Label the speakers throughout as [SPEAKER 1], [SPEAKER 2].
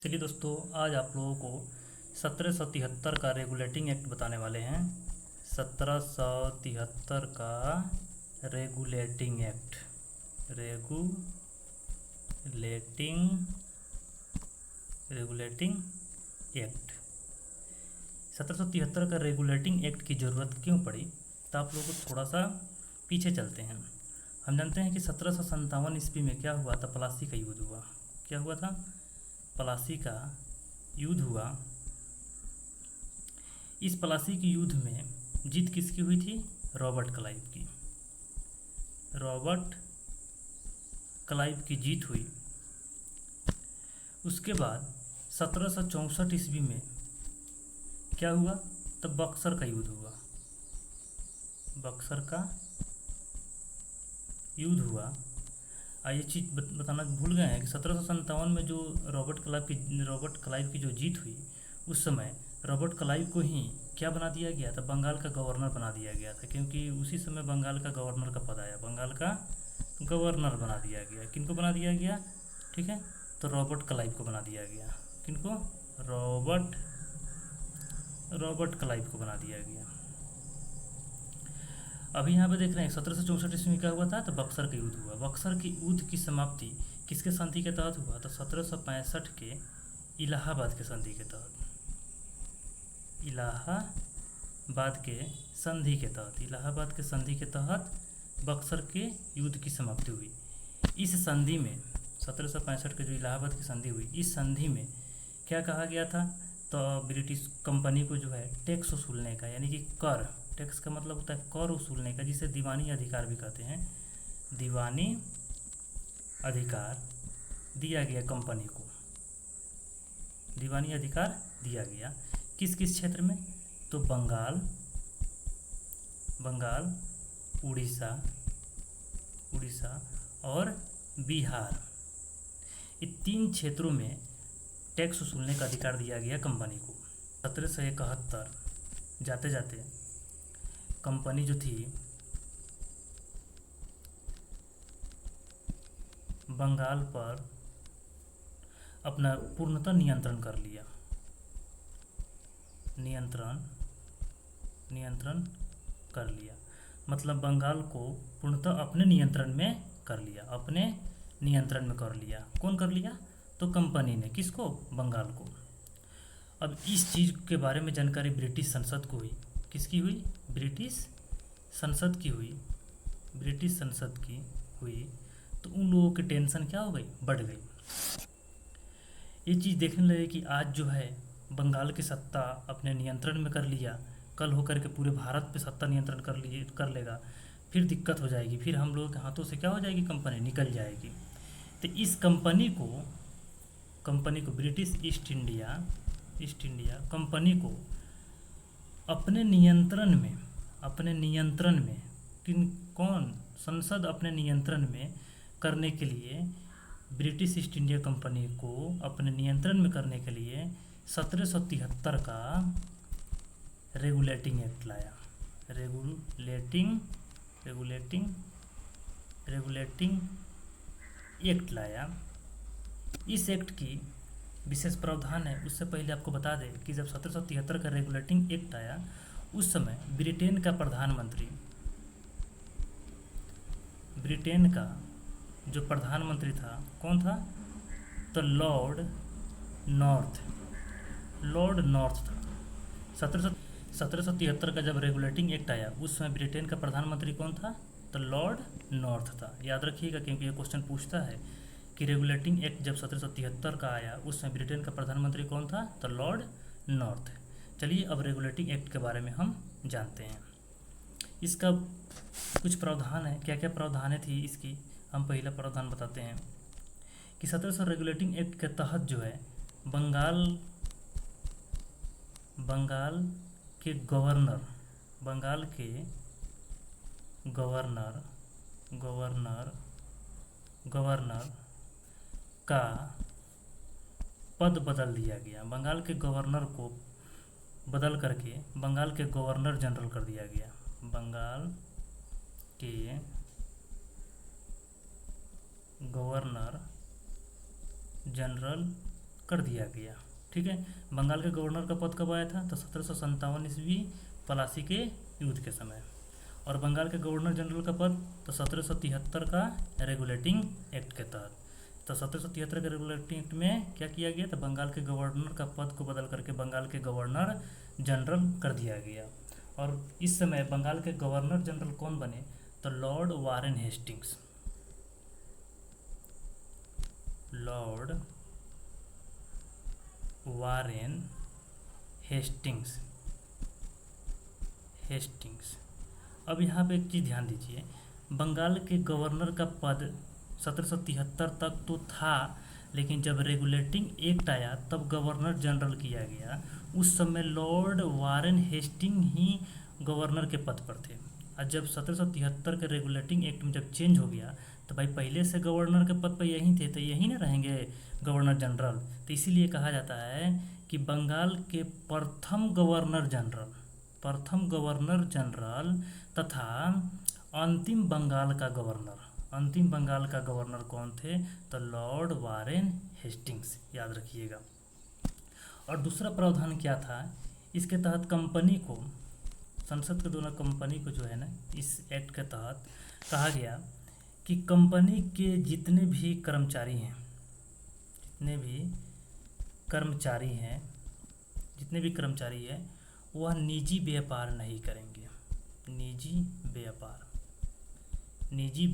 [SPEAKER 1] चलिए दोस्तों, आज आप लोगों को 1773 का रेगुलेटिंग एक्ट बताने वाले हैं। 1773 का regulating act, regulating regulating act 1773 का रेगुलेटिंग एक्ट की ज़रूरत क्यों पड़ी, तो आप लोगों को थोड़ा सा पीछे चलते हैं। हम जानते हैं कि 1757 ईस्वी में क्या हुआ था, प्लासी का युद्ध हुआ। क्या हुआ था? प्लासी का युद्ध हुआ। इस प्लासी के युद्ध में जीत किसकी हुई थी? रॉबर्ट क्लाइव की। रॉबर्ट क्लाइव की जीत हुई। उसके बाद 1764 ईस्वी में क्या हुआ? तब बक्सर का युद्ध हुआ। बक्सर का युद्ध हुआ। ये चीज़ बताना भूल गए हैं कि 1757 में जो रॉबर्ट क्लाइव की जो जीत हुई, उस समय रॉबर्ट क्लाइव को ही क्या बना दिया गया था? बंगाल का गवर्नर बना दिया गया था, क्योंकि उसी समय बंगाल का गवर्नर का पद आया। बंगाल का गवर्नर बना दिया गया। किनको बना दिया गया? ठीक है, तो रॉबर्ट क्लाइव को बना दिया गया। किनको? रॉबर्ट क्लाइव को बना दिया गया। अभी यहाँ पे देख रहे हैं 1764 ईस्वी में क्या हुआ था? तो बक्सर का युद्ध हुआ। बक्सर के युद्ध की समाप्ति किसके संधि के तहत हुआ? तो 1765 के इलाहाबाद के संधि के तहत। इलाहाबाद के संधि के तहत बक्सर के युद्ध की समाप्ति हुई। इस संधि में 1765 के जो इलाहाबाद की संधि हुई, इस संधि में क्या कहा गया था? तो ब्रिटिश कंपनी को जो है टैक्स वसूलने का, यानी कि कर, टैक्स का मतलब होता है कर वसूलने का, जिसे दीवानी अधिकार भी कहते हैं। दीवानी अधिकार दिया गया कंपनी को। दीवानी अधिकार दिया गया किस किस क्षेत्र में? तो बंगाल, उड़ीसा और बिहार, ये 3 क्षेत्रों में टैक्स वसूलने का अधिकार दिया गया कंपनी को। 1771 जाते जाते कंपनी जो थी बंगाल पर अपना पूर्णतः नियंत्रण कर लिया। नियंत्रण कर लिया मतलब बंगाल को पूर्णतः अपने नियंत्रण में कर लिया। कौन कर लिया? तो कंपनी ने। किसको? बंगाल को। अब इस चीज़ के बारे में जानकारी ब्रिटिश संसद को हुई। किसकी हुई? ब्रिटिश संसद की हुई। तो उन लोगों की टेंशन क्या हो गई? बढ़ गई। ये चीज़ देखने लगे कि आज जो है बंगाल की सत्ता अपने नियंत्रण में कर लिया, कल होकर के पूरे भारत पे सत्ता नियंत्रण कर लेगा, फिर दिक्कत हो जाएगी, फिर हम लोगों के हाथों से क्या हो जाएगी? कंपनी निकल जाएगी। तो इस कंपनी को ब्रिटिश ईस्ट इंडिया कंपनी को अपने नियंत्रण में संसद अपने नियंत्रण में करने के लिए, ब्रिटिश ईस्ट इंडिया कंपनी को अपने नियंत्रण में करने के लिए 1773 का रेगुलेटिंग एक्ट लाया। रेगुलेटिंग एक्ट लाया। इस एक्ट की विशेष प्रावधान है। उससे पहले आपको बता दें कि जब 1773 का रेगुलेटिंग एक्ट आया, उस समय ब्रिटेन का जो प्रधानमंत्री था, कौन था? तो लॉर्ड नॉर्थ था। 1773 का जब रेगुलेटिंग एक्ट आया, उस समय ब्रिटेन का प्रधानमंत्री कौन था? तो लॉर्ड नॉर्थ था। याद रखिएगा, क्योंकि ये क्वेश्चन पूछता है कि रेगुलेटिंग एक्ट जब 1773 का आया, उस समय ब्रिटेन का प्रधानमंत्री कौन था? तो लॉर्ड नॉर्थ। चलिए अब रेगुलेटिंग एक्ट के बारे में हम जानते हैं। इसका कुछ प्रावधान है। क्या क्या प्रावधान थी इसकी? हम पहला प्रावधान बताते हैं कि 1700 रेगुलेटिंग एक्ट के तहत जो है बंगाल के गवर्नर का पद बदल दिया गया। बंगाल के गवर्नर को बदल करके बंगाल के गवर्नर जनरल कर दिया गया। बंगाल के गवर्नर जनरल कर दिया गया। ठीक है, बंगाल के गवर्नर का पद कब आया था? तो 1757 ईस्वी पलासी के युद्ध के समय। और बंगाल के गवर्नर जनरल का पद तो 1773 का रेगुलेटिंग एक्ट के तहत। तो 1773 के रेगुलेटिंग एक्ट में क्या किया गया? तो बंगाल के गवर्नर का पद को बदल करके बंगाल के गवर्नर जनरल कर दिया गया। और इस समय बंगाल के गवर्नर जनरल कौन बने? तो Lord Warren Hastings. Lord Warren Hastings. अब यहाँ पे एक चीज़ ध्यान दीजिए, बंगाल के गवर्नर का पद 1773 तक तो था, लेकिन जब रेगुलेटिंग एक्ट आया तब गवर्नर जनरल किया गया। उस समय लॉर्ड वारेन हेस्टिंग ही गवर्नर के पद पर थे। और जब 1773 के रेगुलेटिंग एक्ट में जब चेंज हो गया तो भाई पहले से गवर्नर के पद पर यही थे, तो यही ना रहेंगे गवर्नर जनरल। तो इसीलिए कहा जाता है कि बंगाल के प्रथम गवर्नर जनरल तथा अंतिम बंगाल का गवर्नर कौन थे? तो लॉर्ड वारेन हेस्टिंग्स, याद रखिएगा। और दूसरा प्रावधान क्या था? इसके तहत कंपनी को, संसद के द्वारा कंपनी को जो है ना, इस एक्ट के तहत कहा गया कि कंपनी के जितने भी कर्मचारी हैं वह निजी व्यापार नहीं करेंगे। निजी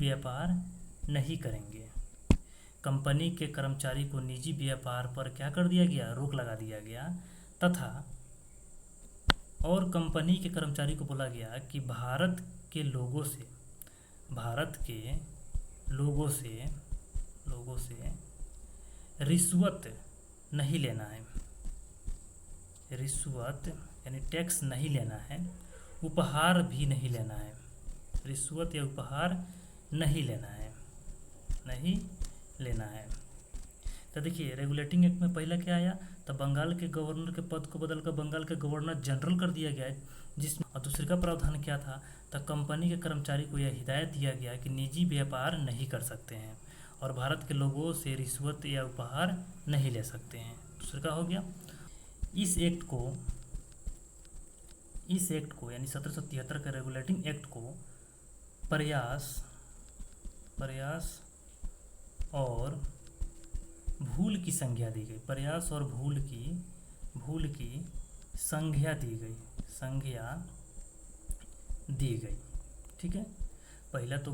[SPEAKER 1] व्यापार नहीं करेंगे। कंपनी के कर्मचारी को निजी व्यापार पर क्या कर दिया गया? रोक लगा दिया गया। तथा और कंपनी के कर्मचारी को बोला गया कि भारत के लोगों से रिश्वत नहीं लेना है। रिश्वत यानी टैक्स नहीं लेना है, उपहार भी नहीं लेना है। रिश्वत या उपहार नहीं लेना है। तो देखिए, रेगुलेटिंग एक्ट में पहला क्या आया? तो बंगाल के गवर्नर के पद को बदलकर बंगाल के गवर्नर जनरल कर दिया गया, जिसमें और दूसरे का प्रावधान क्या था? तो कंपनी के कर्मचारी को यह हिदायत दिया गया कि निजी व्यापार नहीं कर सकते हैं और भारत के लोगों से रिश्वत या उपहार नहीं ले सकते हैं। दूसरे का हो गया। इस एक्ट को यानी 1773 के रेगुलेटिंग एक्ट को प्रयास और भूल की संज्ञा दी गई। प्रयास और भूल की संज्ञा दी गई। ठीक है, पहला तो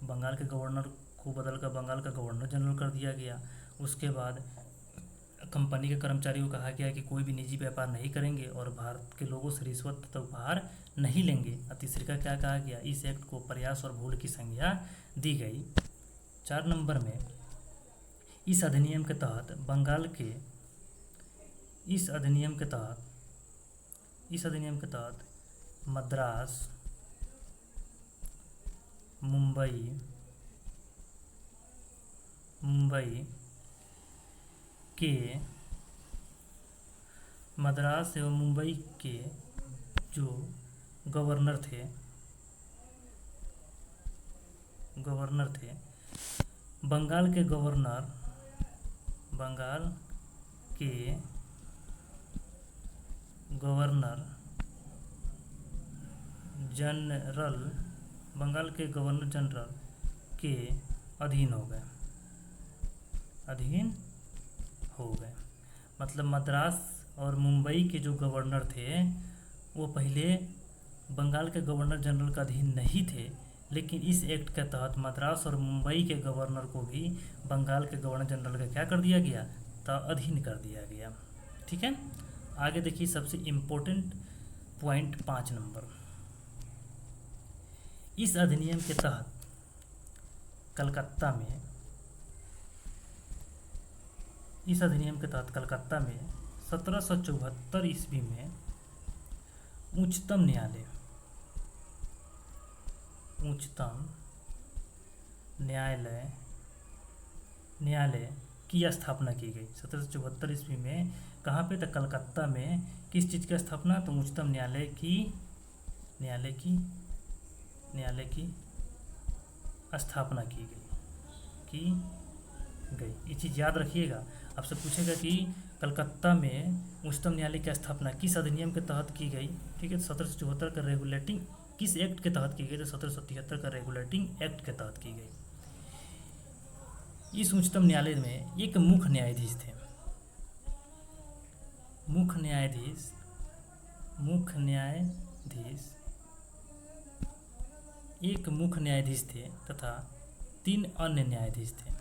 [SPEAKER 1] बंगाल के गवर्नर को बदलकर बंगाल का गवर्नर जनरल कर दिया गया। उसके बाद कंपनी के कर्मचारियों को कहा गया कि कोई भी निजी व्यापार नहीं करेंगे और भारत के लोगों से रिश्वत तथा उपहार नहीं लेंगे। और तीसरे का क्या कहा गया? इस एक्ट को प्रयास और भूल की संज्ञा दी गई। 4 नंबर में इस अधिनियम के तहत मद्रास, मुंबई मद्रास एवं मुंबई के जो गवर्नर थे बंगाल के गवर्नर जनरल के अधीन हो गए। मतलब मद्रास और मुंबई के जो गवर्नर थे वो पहले बंगाल के गवर्नर जनरल का अधीन नहीं थे, लेकिन इस एक्ट के तहत मद्रास और मुंबई के गवर्नर को भी बंगाल के गवर्नर जनरल का क्या कर दिया गया? तो अधीन कर दिया गया। ठीक है, आगे देखिए सबसे इम्पोर्टेंट पॉइंट 5 नंबर। इस अधिनियम के तहत कलकत्ता में 1774 ईस्वी में उच्चतम न्यायालय की स्थापना की गई। 1774 ईस्वी में कहाँ पे? तो कलकत्ता में किस चीज़ की स्थापना? तो उच्चतम न्यायालय की स्थापना की गई। ये चीज़ याद रखिएगा। आपसे पूछेगा कि कलकत्ता में उच्चतम न्यायालय की स्थापना किस अधिनियम के तहत की गई, ठीक है, 1774 का रेगुलेटिंग किस एक्ट के तहत की गई, तो 1773 का रेगुलेटिंग एक्ट के तहत की गई। इस उच्चतम न्यायालय में एक मुख्य न्यायाधीश थे। मुख्य न्यायाधीश एक मुख्य न्यायाधीश थे तथा तीन अन्य न्यायाधीश थे।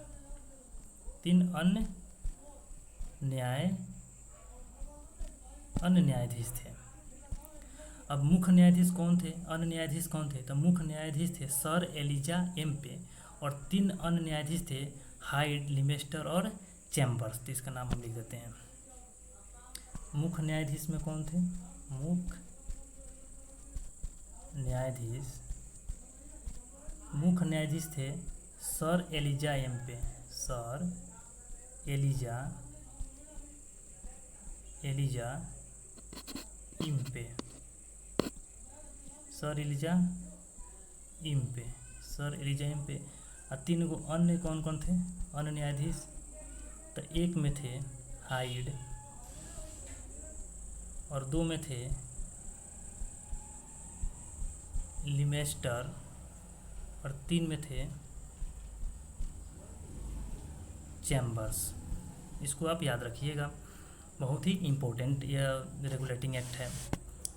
[SPEAKER 1] अन्य न्यायाधीश थे। अब मुख्य न्यायाधीश कौन थे, अन्य न्यायाधीश कौन थे, तो मुख्य न्यायाधीश थे सर एलिजा एम्पे और तीन अन्य न्यायाधीश थे हाइड, लिमेस्टर और चैम्बर्स। तो इसका नाम हम लिख देते हैं। मुख्य न्यायाधीश में कौन थे, मुख्य न्यायाधीश थे sir Elijah Impey, sir Elijah Impey, sir Elijah Impey. और तीन गो अन्य कौन कौन थे अन्य न्यायाधीश, तो एक में थे हाइड और दो में थे लिमेस्टर और तीन में थे चैम्बर्स। इसको आप याद रखिएगा, बहुत ही इम्पोर्टेंट यह रेगुलेटिंग एक्ट है।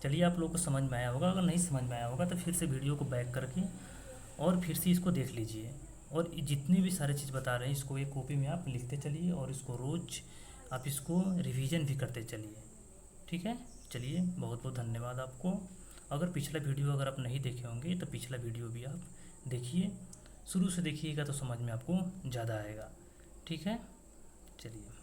[SPEAKER 1] चलिए आप लोगों को समझ में आया होगा, अगर नहीं समझ में आया होगा तो फिर से वीडियो को बैक करके और फिर से इसको देख लीजिए, और जितनी भी सारी चीज़ बता रहे हैं इसको एक कॉपी में आप लिखते चलिए और इसको रोज़ आप इसको रिवीजन भी करते चलिए, ठीक है। चलिए बहुत बहुत धन्यवाद आपको। अगर पिछला वीडियो अगर आप नहीं देखे होंगे तो पिछला वीडियो भी आप देखिए, शुरू से देखिएगा तो समझ में आपको ज़्यादा आएगा, ठीक है। चलिए।